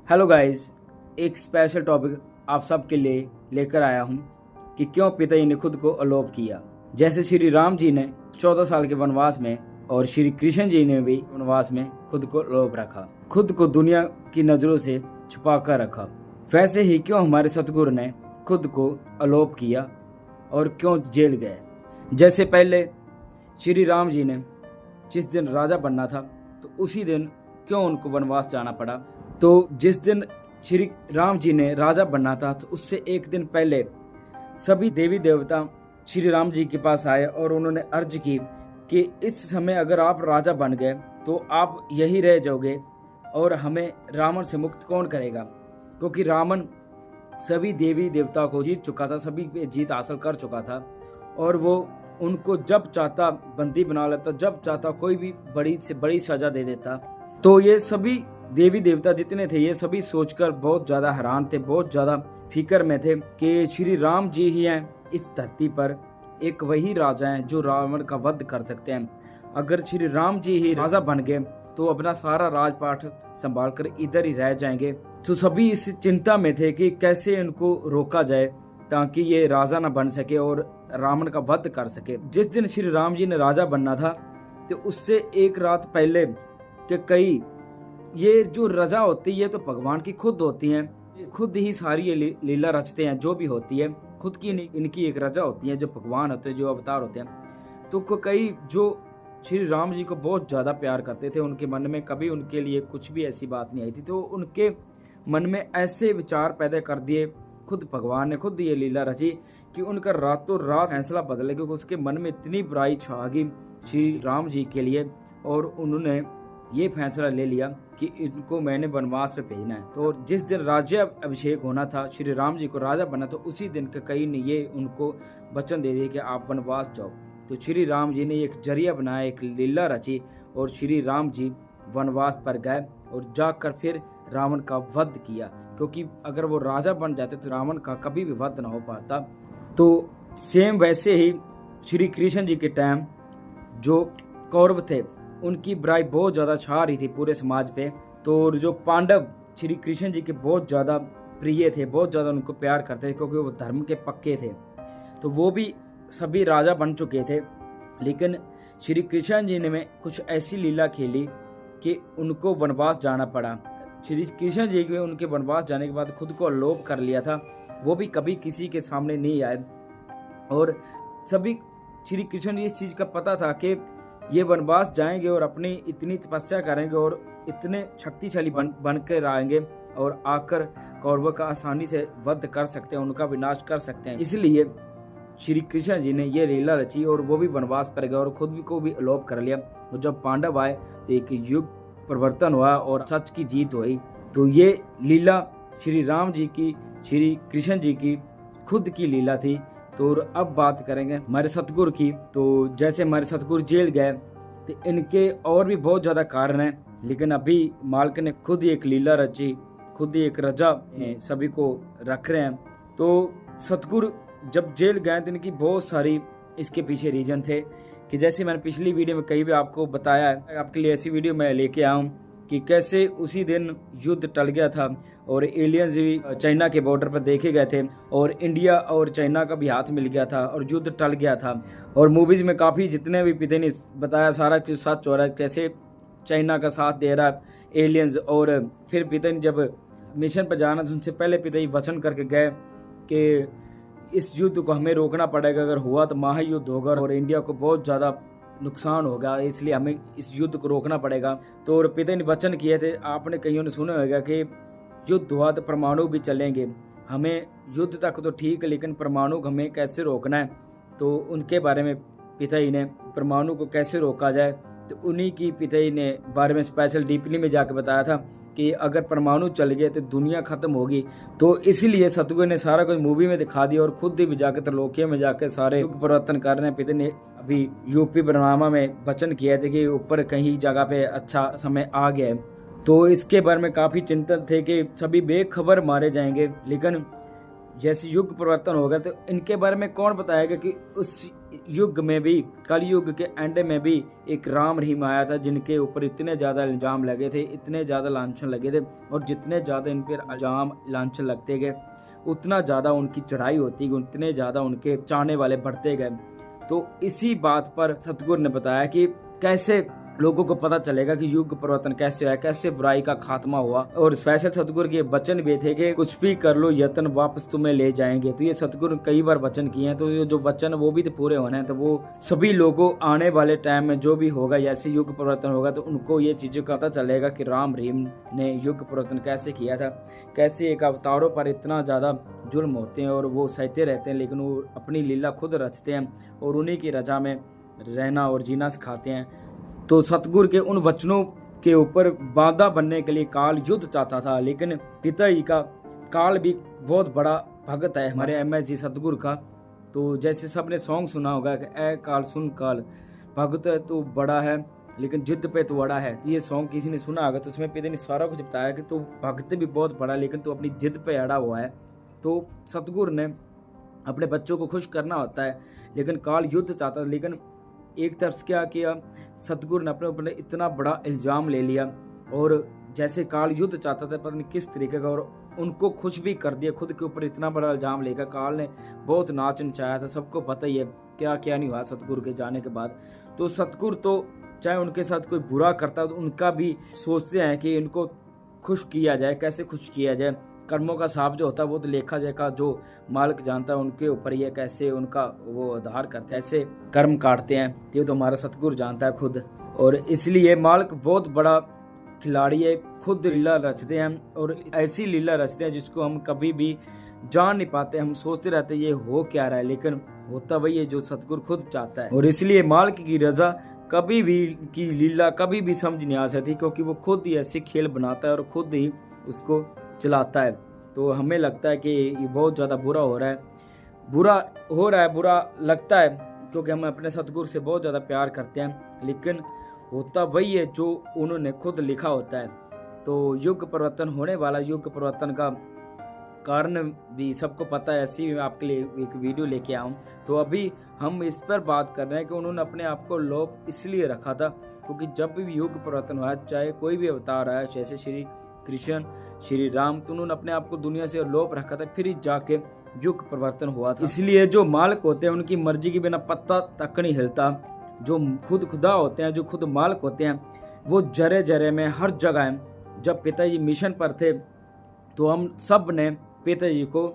Hello guys, एक special topic आप सबके लिए लेकर आया हूँ कि क्यों पिताजी ने खुद को अलोप किया। जैसे श्री राम जी ने 14 साल के वनवास में और श्री कृष्ण जी ने भी वनवास में खुद को अलोप रखा, खुद को दुनिया की नजरों से छुपा कर रखा। वैसे ही क्यों हमारे सतगुरु ने खुद को अलोप किया और क्यों जेल गए। जैसे पहले श्री राम जी ने जिस दिन राजा बनना था तो उसी दिन क्यों उनको वनवास जाना पड़ा। तो जिस दिन श्री राम जी ने राजा बनना था तो उससे एक दिन पहले सभी देवी देवता श्री राम जी के पास आए और उन्होंने अर्ज की कि इस समय अगर आप राजा बन गए तो आप यही रह जाओगे और हमें रावण से मुक्त कौन करेगा, क्योंकि रावण सभी देवी देवता को जीत चुका था, सभी पे जीत हासिल कर चुका था और वो उनको जब चाहता बंदी बना लेता, जब चाहता कोई भी बड़ी से बड़ी सजा दे देता। तो ये सभी देवी देवता जितने थे ये सभी सोचकर बहुत ज्यादा हैरान थे, बहुत ज्यादा फिक्र में थे कि श्री राम जी ही हैं इस धरती पर, एक वही राजा हैं जो रावण का वध कर सकते हैं। अगर श्री राम जी ही राजा बन गए तो अपना सारा राजपाट संभाल कर इधर ही रह जाएंगे। तो सभी इस चिंता में थे कि कैसे इनको रोका जाए ताकि ये राजा न बन सके और रावण का वध कर सके। जिस दिन श्री राम जी ने राजा बनना था तो उससे एक रात पहले कि कई ये जो रजा होती है ये तो भगवान की खुद होती हैं, खुद ही सारी ये लीला रचते हैं, जो भी होती है खुद की इनकी एक रजा होती है, जो भगवान होते हैं, जो अवतार होते हैं। तो कई जो श्री राम जी को बहुत ज़्यादा प्यार करते थे, उनके मन में कभी उनके लिए कुछ भी ऐसी बात नहीं आई थी, तो उनके मन में ऐसे विचार पैदा कर दिए खुद भगवान ने, खुद ये लीला रची कि उनका रातों रात फैसला बदल गया, क्योंकि उसके मन में इतनी बुराई छा गई श्री राम जी के लिए और उन्होंने ये फैसला ले लिया कि इनको मैंने वनवास पे भेजना है। तो जिस दिन राज्य अभिषेक होना था, श्री राम जी को राजा बनना, तो उसी दिन कई ने ये उनको वचन दे दिया कि आप वनवास जाओ। तो श्री राम जी ने एक जरिया बनाया, एक लीला रची और श्री राम जी वनवास पर गए और जाकर फिर रावण का वध किया, क्योंकि अगर वो राजा बन जाते तो रावण का कभी भी वध न हो पाता। तो सेम वैसे ही श्री कृष्ण जी के टाइम जो कौरव थे उनकी बुराई बहुत ज़्यादा छा रही थी पूरे समाज पे। तो जो पांडव श्री कृष्ण जी के बहुत ज़्यादा प्रिय थे, बहुत ज़्यादा उनको प्यार करते थे, क्योंकि वो धर्म के पक्के थे। तो वो भी सभी राजा बन चुके थे, लेकिन श्री कृष्ण जी ने में कुछ ऐसी लीला खेली कि उनको वनवास जाना पड़ा। श्री कृष्ण जी के उनके वनवास जाने के बाद खुद को अलोप कर लिया था, वो भी कभी किसी के सामने नहीं आए। और सभी श्री कृष्ण जी इस चीज़ का पता था कि ये वनवास जाएंगे और अपनी इतनी तपस्या करेंगे और इतने शक्तिशाली बन कर आएंगे और आकर कौरवों का आसानी से वध कर सकते हैं, उनका विनाश कर सकते हैं। इसलिए श्री कृष्ण जी ने ये लीला रची और वो भी वनवास पर गए और खुद भी को भी अलोप कर लिया। और जब पांडव आए तो एक युग परिवर्तन हुआ और सच की जीत हुई। तो ये लीला श्री राम जी की, श्री कृष्ण जी की खुद की लीला थी। तो अब बात करेंगे हमारे सतगुरु की। तो जैसे हमारे सतगुरु जेल गए तो इनके और भी बहुत ज़्यादा कारण हैं, लेकिन अभी मालिक ने खुद ही एक लीला रची, खुद ही एक रजा सभी को रख रहे हैं। तो सतगुरु जब जेल गए तो इनकी बहुत सारी इसके पीछे रीजन थे कि जैसे मैंने पिछली वीडियो में कई भी आपको बताया है, आपके लिए ऐसी वीडियो मैं लेके आया हूँ कि कैसे उसी दिन युद्ध टल गया था और एलियंस भी चाइना के बॉर्डर पर देखे गए थे और इंडिया और चाइना का भी हाथ मिल गया था और युद्ध टल गया था। और मूवीज में काफ़ी जितने भी पिता ने बताया सारा कुछ सच हो रहा है, कैसे चाइना का साथ दे रहा है एलियंस। और फिर पिता ने जब मिशन पर जाना तो उनसे पहले पिता ही वचन करके गए कि इस युद्ध को हमें रोकना पड़ेगा, अगर हुआ तो महायुद्ध होगा और इंडिया को बहुत ज़्यादा नुकसान होगा, इसलिए हमें इस युद्ध को रोकना पड़ेगा। तो और पिता ने वचन किए थे, आपने कईयों ने सुना होगा कि युद्ध हुआ तो परमाणु भी चलेंगे, हमें युद्ध तक तो ठीक है लेकिन परमाणु को हमें कैसे रोकना है। तो उनके बारे में पिताजी ने परमाणु को कैसे रोका जाए तो उन्हीं की पिताजी ने बारे में स्पेशल डीपली में जाकर बताया था कि अगर परमाणु चल गए तो दुनिया खत्म होगी। तो इसीलिए सतगुरु ने सारा कुछ मूवी में दिखा दिया और खुद भी जाकर त्रिलोकिया में जाकर सारे युग परिवर्तन कर रहे हैं। पिता ने अभी यूपी बरनामा में वचन किया था कि ऊपर कहीं जगह पे अच्छा समय आ गया है। तो इसके बारे में काफ़ी चिंतित थे कि सभी बेखबर मारे जाएंगे, लेकिन जैसे युग परिवर्तन होगा तो इनके बारे में कौन बताएगा कि उस युग में भी, कलयुग के एंड में भी एक राम रहीम आया था जिनके ऊपर इतने ज़्यादा इल्ज़ाम लगे थे, इतने ज़्यादा लांछन लगे थे, और जितने ज़्यादा इन पर इल्ज़ाम लांछन लगते गए उतना ज़्यादा उनकी चढ़ाई होती गई, उतने ज़्यादा उनके चाहने वाले बढ़ते गए। तो इसी बात पर सतगुरु ने बताया कि कैसे लोगों को पता चलेगा कि युग परिवर्तन कैसे हुआ, कैसे बुराई का खात्मा हुआ। और वैसे सतगुरु के वचन भी थे कि कुछ भी कर लो यत्न वापस तुम्हें ले जाएंगे। तो ये सतगुरु कई बार वचन किए हैं, तो ये जो वचन वो भी तो पूरे होने हैं। तो वो सभी लोगों आने वाले टाइम में जो भी होगा, जैसे युग परिवर्तन होगा तो उनको ये चीज़ें का पता चलेगा कि राम रहीम ने युग परिवर्तन कैसे किया था, कैसे एक अवतारों पर इतना ज़्यादा जुल्म होते हैं और वो सहते रहते हैं, लेकिन वो अपनी लीला खुद रचते हैं और उन्हीं की रजा में रहना और जीना सिखाते हैं। तो सतगुरु के उन वचनों के ऊपर बाधा बनने के लिए काल युद्ध चाहता था, लेकिन पिताजी का काल भी बहुत बड़ा भगत है हमारे MS जी सतगुरु का। तो जैसे सबने सॉन्ग सुना होगा कि ए काल सुन काल, भगत है तो बड़ा है लेकिन जिद पे तो बड़ा है। तो ये सॉन्ग किसी ने सुना होगा, तो उसमें पिता ने सारा कुछ बताया कि तो भगत भी बहुत बड़ा लेकिन तो अपनी जिद पे अड़ा हुआ है। तो सतगुरु ने अपने बच्चों को खुश करना होता है, लेकिन काल युद्ध चाहता था। लेकिन एक तरफ क्या किया सतगुरु ने अपने ऊपर इतना बड़ा इल्ज़ाम ले लिया, और जैसे काल युद्ध चाहता था पता नहीं किस तरीके का, और उनको खुश भी कर दिया। खुद के ऊपर इतना बड़ा इल्ज़ाम लेकर काल ने बहुत नाच नचाया था। सबको पता ही है क्या क्या नहीं हुआ सतगुरु के जाने के बाद। तो सतगुरु तो चाहे उनके साथ कोई बुरा करता तो उनका भी सोचते हैं कि इनको खुश किया जाए, कैसे खुश किया जाए। कर्मों का हिसाब जो होता है वो तो लेखा जोखा जो मालिक जानता है, उनके ऊपर ये कैसे उनका वो आधार करते हैं, ऐसे कर्म काटते हैं, ये तो हमारा सतगुरु जानता है खुद। और इसलिए मालिक बहुत बड़ा खिलाड़ी है, खुद लीला रचते हैं और ऐसी लीला रचते हैं जिसको हम कभी भी जान नहीं पाते। हम सोचते रहते हैं ये हो क्या रहा है, लेकिन होता वही है जो सतगुरु खुद चाहता है। और इसलिए मालिक की रजा कभी भी की लीला कभी भी समझ नहीं आ सकती, क्योंकि वो खुद ही ऐसे खेल बनाता है और खुद ही उसको चलाता है। तो हमें लगता है कि ये बहुत ज़्यादा बुरा हो रहा है, बुरा लगता है, क्योंकि हम अपने सतगुरु से बहुत ज़्यादा प्यार करते हैं, लेकिन होता वही है जो उन्होंने खुद लिखा होता है। तो युग परिवर्तन होने वाला, युग परिवर्तन का कारण भी सबको पता है, ऐसी मैं आपके लिए एक वीडियो लेके आया हूँ। तो अभी हम इस पर बात कर रहे हैं कि उन्होंने अपने आप को लोप इसलिए रखा था क्योंकि जब भी युग परिवर्तन हुआ, चाहे कोई भी अवतार आया, जैसे श्री कृष्ण, श्री राम, तो उन्होंने अपने आप को दुनिया से लोप रखा था, फिर जाके युग परिवर्तन हुआ था। इसलिए जो मालिक होते हैं उनकी मर्जी के बिना पत्ता तक नहीं हिलता। जो खुद खुदा होते हैं, जो खुद मालिक होते हैं, वो जरे जरे में हर जगह हैं। जब पिताजी मिशन पर थे तो हम सब ने पिताजी को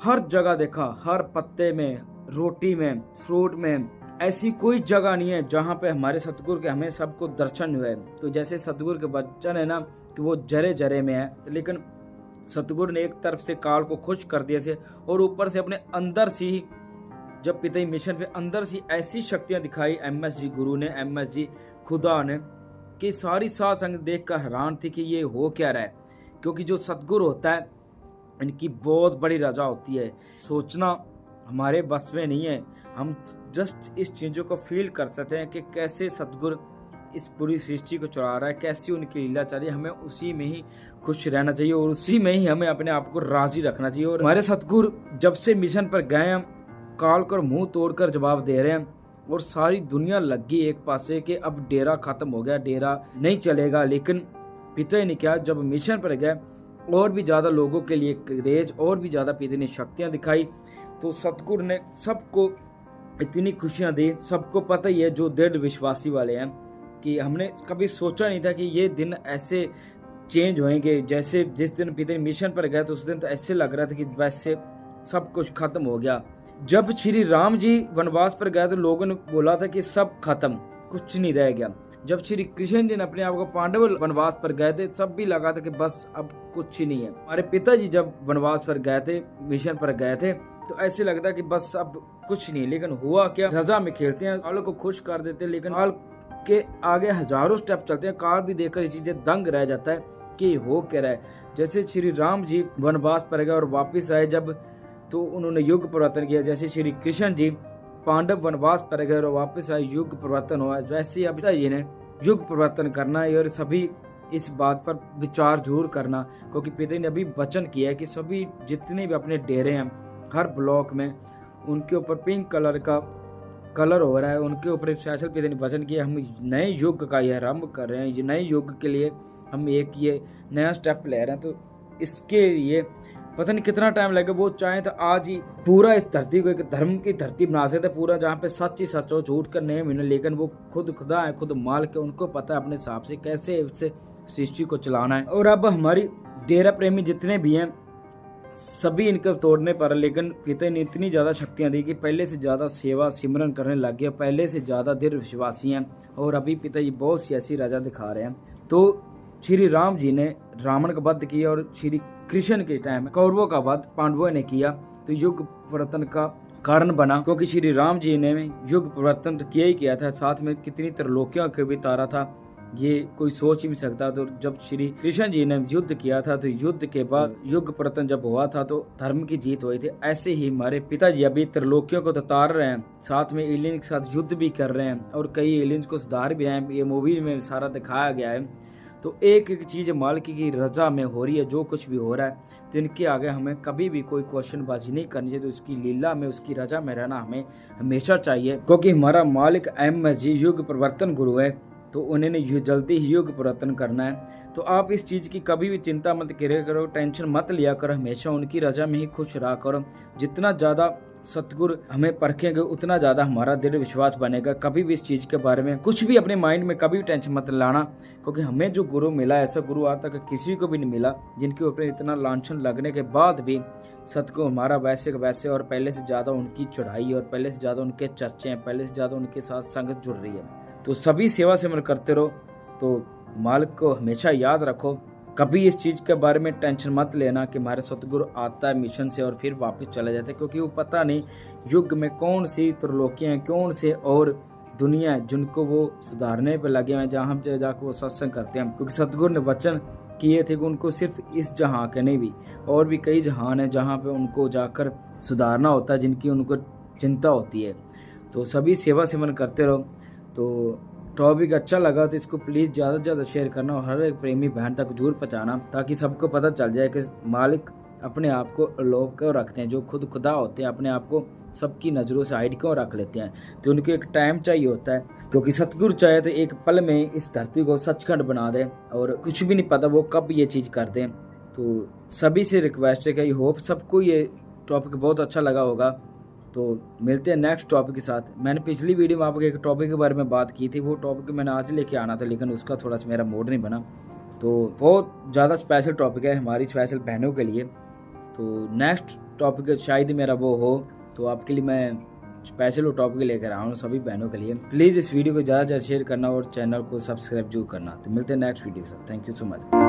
हर जगह देखा, हर पत्ते में, रोटी में, फ्रूट में, ऐसी कोई जगह नहीं है जहाँ पे हमारे सतगुरु के हमें सबको दर्शन हुए। तो जैसे सतगुरु के वचन है ना कि वो जरे जरे में है, लेकिन सतगुरु ने एक तरफ से काल को खुश कर दिए थे और ऊपर से अपने अंदर से ही, जब पिताजी मिशन पे अंदर से ऐसी शक्तियां दिखाई MS जी गुरु ने, MS जी खुदा ने, कि सारी साध संगत देख कर हैरान थी कि ये हो क्या रहा है। क्योंकि जो सतगुरु होता है इनकी बहुत बड़ी रजा होती है, सोचना हमारे बस में नहीं है। हम जस्ट इस चीज़ों को फील कर सकते हैं कि कैसे सतगुरु इस पूरी सृष्टि को चला रहा है, कैसी उनकी लीला चल रही है। हमें उसी में ही खुश रहना चाहिए और उसी में ही हमें अपने आप को राजी रखना चाहिए। और हमारे सतगुरु जब से मिशन पर गए हैं, काल कर मुंह तोड़कर जवाब दे रहे हैं और सारी दुनिया लग गई एक पासे कि अब डेरा खत्म हो गया, डेरा नहीं चलेगा। लेकिन पिता ने क्या, जब मिशन पर गए और भी ज़्यादा लोगों के लिए क्रेज, और भी ज़्यादा पिता ने शक्तियाँ दिखाई, तो सतगुरु ने सबको इतनी खुशियाँ दी। सबको पता ही है जो दृढ़ विश्वासी वाले हैं कि हमने कभी सोचा नहीं था कि ये दिन ऐसे चेंज होंगे। जैसे जिस दिन पिता मिशन पर गए तो उस दिन तो ऐसे लग रहा था कि वैसे सब कुछ खत्म हो गया। जब श्री राम जी वनवास पर गए तो लोगों ने बोला था कि सब खत्म, कुछ नहीं रह गया। जब श्री कृष्ण जी ने अपने आप को पांडव वनवास पर गए थे, सब भी लगा था कि बस अब कुछ ही नहीं है। हमारे पिताजी जब वनवास पर गए थे, मिशन पर गए थे, तो ऐसे लगता कि बस अब कुछ नहीं। लेकिन हुआ क्या, रजा में खेलते हैं, काल को खुश कर देते हैं, लेकिन काल के आगे हजारों स्टेप चलते हैं। काल भी देखकर ये चीजें दंग रह जाता है कि हो क्या रहा है। जैसे श्री राम जी वनवास पर गए और वापिस आए जब, तो उन्होंने युग परिवर्तन किया। जैसे श्री कृष्ण जी पांडव वनवास पर गए और वापस आए, युग परिवर्तन हुआ। वैसे अब पिताजी ने युग परिवर्तन करना है और सभी इस बात पर विचार जरूर करना, क्योंकि पिताजी ने अभी वचन किया है कि सभी जितने भी अपने डेरे हैं हर ब्लॉक में उनके ऊपर पिंक कलर का कलर हो रहा है, उनके ऊपर स्पेशल पिताजी ने वचन किया। हम नए युग का ये आरंभ कर रहे हैं, ये नए युग के लिए हम एक ये नया स्टेप ले रहे हैं। तो इसके लिए पता नहीं कितना टाइम लगेगा, वो चाहे तो आज ही पूरा इस धरती को एक धर्म की धरती बना सकते पूरा, जहाँ पे सच ही सच हो, झूठ का नहीं मिले। लेकिन वो खुद खुदा है, खुद मालिक है, उनको पता है अपने हिसाब से कैसे इससे सृष्टि को चलाना है। और अब हमारी डेरा प्रेमी जितने भी हैं सभी इनके तोड़ने पर, लेकिन पिता ने इतनी ज़्यादा शक्तियाँ दी कि पहले से ज़्यादा सेवा सिमरन करने लग गया, पहले से ज़्यादा दृढ़ विश्वासी हैं। और अभी पिताजी बहुत सी ऐसी राजा दिखा रहे हैं। तो श्री राम जी ने रावण का वध किया और श्री कृष्ण के टाइम कौरवों का वध पांडवों ने किया, तो युग परिवर्तन का कारण बना। क्योंकि श्री राम जी ने युग परिवर्तन तो किया ही किया था, साथ में कितनी त्रिलोकियों को भी तारा था, ये कोई सोच ही नहीं सकता। तो जब श्री कृष्ण जी ने युद्ध किया था, तो युद्ध के बाद युग परिवर्तन जब हुआ था तो धर्म की जीत हुई थी। ऐसे ही हमारे पिताजी अभी त्रिलोकियों को तो तार रहे हैं, साथ में एलियन के साथ युद्ध भी कर रहे हैं और कई एलियंस को सुधार भी रहे हैं। ये मूवी में सारा दिखाया गया है। तो एक एक चीज़ मालिक की रजा में हो रही है, जो कुछ भी हो रहा है, तो इनके आगे हमें कभी भी कोई क्वेश्चनबाजी नहीं करनी चाहिए। तो उसकी लीला में, उसकी रजा में रहना हमें हमेशा चाहिए, क्योंकि हमारा मालिक जी युग परिवर्तन गुरु है, तो उन्होंने जल्दी ही युग परिवर्तन करना है। तो आप इस चीज़ की कभी भी चिंता मत करे करो, टेंशन मत लिया करो, हमेशा उनकी रजा में ही खुश रहा करो। जितना ज़्यादा सतगुरु हमें परखेंगे उतना ज़्यादा हमारा दृढ़ विश्वास बनेगा। कभी भी इस चीज़ के बारे में कुछ भी अपने माइंड में कभी भी टेंशन मत लाना, क्योंकि हमें जो गुरु मिला ऐसा गुरु आज तक किसी को भी नहीं मिला, जिनके ऊपर इतना लांछन लगने के बाद भी सतगुरु हमारा वैसे का वैसे, और पहले से ज़्यादा उनकी चढ़ाई, और पहले से ज़्यादा उनके चर्चे हैं, पहले से ज़्यादा उनके साथ संगत जुड़ रही है। तो सभी सेवा सिमरन करते रहो। तो मालिक को हमेशा याद रखो, कभी इस चीज़ के बारे में टेंशन मत लेना कि हमारे सतगुरु आता है मिशन से और फिर वापस चले जाते हैं, क्योंकि वो पता नहीं युग में कौन सी त्रिलोकियाँ हैं, कौन से और दुनिया है जिनको वो सुधारने पे लगे हुए हैं, जहाँ हम जाकर वो सत्संग करते हैं। क्योंकि सतगुरु ने वचन किए थे कि उनको सिर्फ इस जहाँ के नहीं भी और भी कई जहान है जहाँ पे उनको जाकर सुधारना होता है, जिनकी उनको चिंता होती है। तो सभी सेवा सिमरन करते रहो। तो टॉपिक अच्छा लगा तो इसको प्लीज़ ज़्यादा से ज़्यादा शेयर करना और हर एक प्रेमी बहन तक जरूर पहुँचाना, ताकि सबको पता चल जाए कि मालिक अपने आप को अलोप क्यों रखते हैं। जो खुद खुदा होते हैं अपने आप को सबकी नज़रों से हाइड क्यों रख लेते हैं, तो उनको एक टाइम चाहिए होता है। क्योंकि सतगुरु चाहे तो एक पल में इस धरती को सचखंड बना दे, और कुछ भी नहीं पता वो कब ये चीज़ कर दें। तो सभी से रिक्वेस्ट है कि आई होप सबको ये टॉपिक बहुत अच्छा लगा होगा। तो मिलते हैं नेक्स्ट टॉपिक के साथ। मैंने पिछली वीडियो में आपको एक टॉपिक के बारे में बात की थी, वो टॉपिक मैंने आज लेके आना था, लेकिन उसका थोड़ा सा मेरा मूड नहीं बना। तो बहुत ज़्यादा स्पेशल टॉपिक है हमारी स्पेशल बहनों के लिए। तो नेक्स्ट टॉपिक शायद मेरा वो हो, तो आपके लिए मैं स्पेशल वो टॉपिक लेकर आया हूँ सभी बहनों के लिए। प्लीज़ इस वीडियो को ज़्यादा से ज़्यादा शेयर करना और चैनल को सब्सक्राइब जरूर करना। तो मिलते हैं नेक्स्ट वीडियो के साथ। Thank you so much.